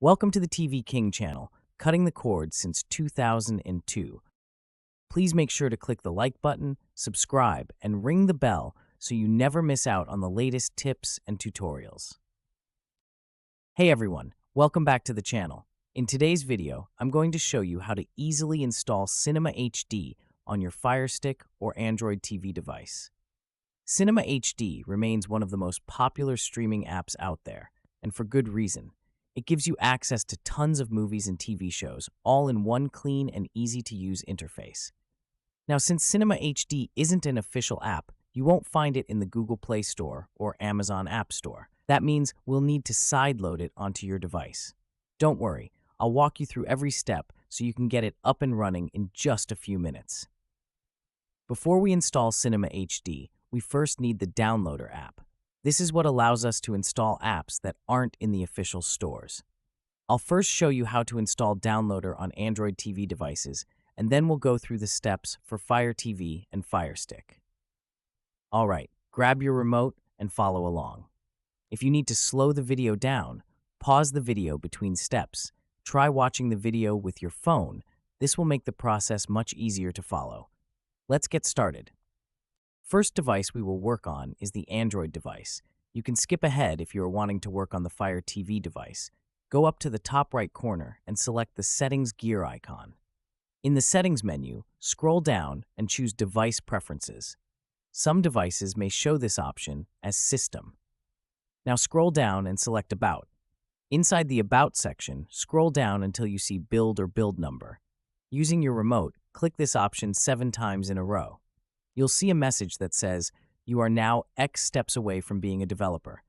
Welcome to the TV King channel, cutting the cord since 2002. Please make sure to click the like button, subscribe, and ring the bell so you never miss out on the latest tips and tutorials. Hey everyone, welcome back to the channel. In today's video, I'm going to show you how to easily install Cinema HD on your Fire Stick or Android TV device. Cinema HD remains one of the most popular streaming apps out there, and for good reason. It gives you access to tons of movies and TV shows, all in one clean and easy-to-use interface. Now, since Cinema HD isn't an official app, you won't find it in the Google Play Store or Amazon App Store. That means we'll need to sideload it onto your device. Don't worry, I'll walk you through every step so you can get it up and running in just a few minutes. Before we install Cinema HD, we first need the Downloader app. This is what allows us to install apps that aren't in the official stores. I'll first show you how to install Downloader on Android TV devices, and then we'll go through the steps for Fire TV and Fire Stick. All right, grab your remote and follow along. If you need to slow the video down, pause the video between steps. Try watching the video with your phone. This will make the process much easier to follow. Let's get started. First device we will work on is the Android device. You can skip ahead if you are wanting to work on the Fire TV device. Go up to the top right corner and select the Settings gear icon. In the Settings menu, scroll down and choose Device Preferences. Some devices may show this option as System. Now scroll down and select About. Inside the About section, scroll down until you see Build or Build Number. Using your remote, click this option 7 times in a row. You'll see a message that says, "You are now X steps away from being a developer."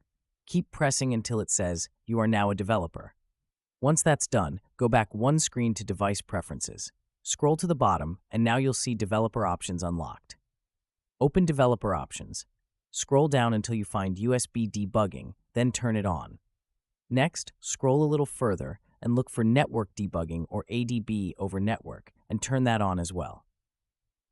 Keep pressing until it says, "You are now a developer." Once that's done, go back one screen to Device Preferences. Scroll to the bottom, and now you'll see Developer Options unlocked. Open Developer Options. Scroll down until you find USB debugging, then turn it on. Next, scroll a little further and look for Network Debugging or ADB over Network, and turn that on as well.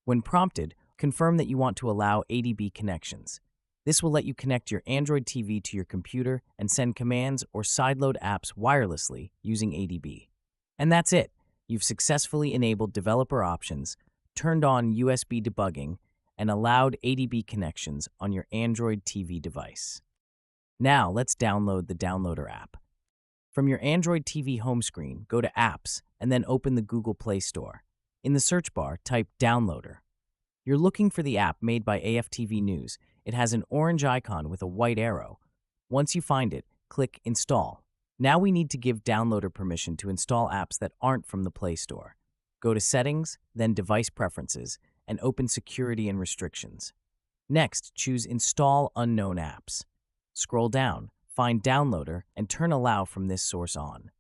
When prompted, confirm that you want to allow ADB connections. This will let you connect your Android TV to your computer and send commands or sideload apps wirelessly using ADB. And that's it. You've successfully enabled developer options, turned on USB debugging, and allowed ADB connections on your Android TV device. Now let's download the Downloader app. From your Android TV home screen, go to Apps and then open the Google Play Store. In the search bar, type Downloader. You're looking for the app made by AFTV News. It has an orange icon with a white arrow. Once you find it, click Install. Now we need to give Downloader permission to install apps that aren't from the Play Store. Go to Settings, then Device Preferences, and open Security and Restrictions. Next, choose Install Unknown Apps. Scroll down, find Downloader, and turn Allow from this source on.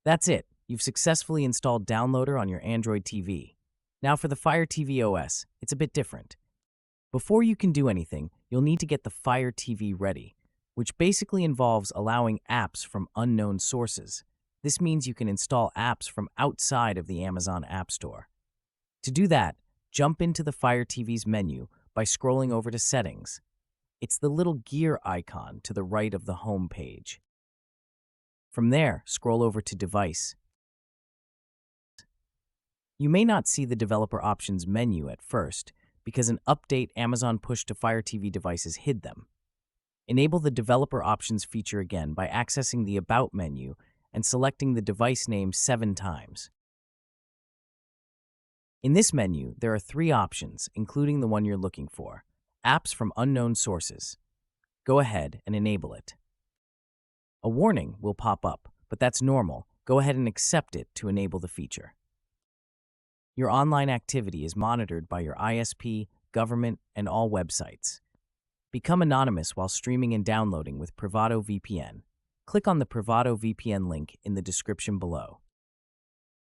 That's it. You've successfully installed Downloader on your Android TV. Now for the Fire TV OS, it's a bit different. Before you can do anything, you'll need to get the Fire TV ready, which basically involves allowing apps from unknown sources. This means you can install apps from outside of the Amazon App Store. To do that, jump into the Fire TV's menu by scrolling over to Settings. It's the little gear icon to the right of the home page. From there, scroll over to Device. You may not see the Developer Options menu at first because an update Amazon push to Fire TV devices hid them. Enable the Developer Options feature again by accessing the About menu and selecting the device name 7 times. In this menu, there are 3 options, including the one you're looking for, Apps from Unknown Sources. Go ahead and enable it. A warning will pop up, but that's normal. Go ahead and accept it to enable the feature. Your online activity is monitored by your ISP, government, and all websites. Become anonymous while streaming and downloading with Privado VPN. Click on the Privado VPN link in the description below.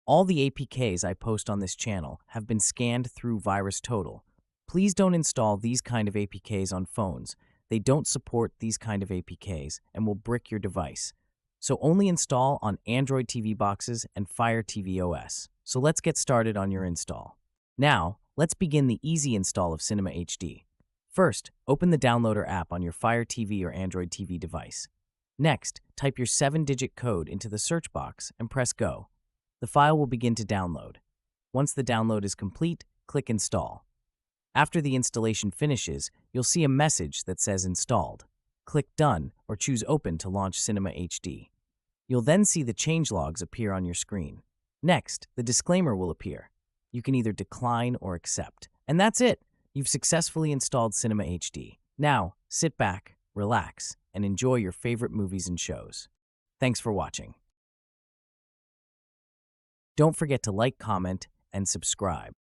All the APKs I post on this channel have been scanned through VirusTotal. Please don't install these kind of APKs on phones. They don't support these kind of APKs and will brick your device. So only install on Android TV boxes and Fire TV OS. So let's get started on your install. Now, let's begin the easy install of Cinema HD. First, open the Downloader app on your Fire TV or Android TV device. Next, type your 7-digit code into the search box and press Go. The file will begin to download. Once the download is complete, click Install. After the installation finishes, you'll see a message that says Installed. Click Done or choose Open to launch Cinema HD. You'll then see the changelogs appear on your screen. Next, the disclaimer will appear. You can either decline or accept. And that's it! You've successfully installed Cinema HD. Now, sit back, relax, and enjoy your favorite movies and shows. Thanks for watching. Don't forget to like, comment, and subscribe.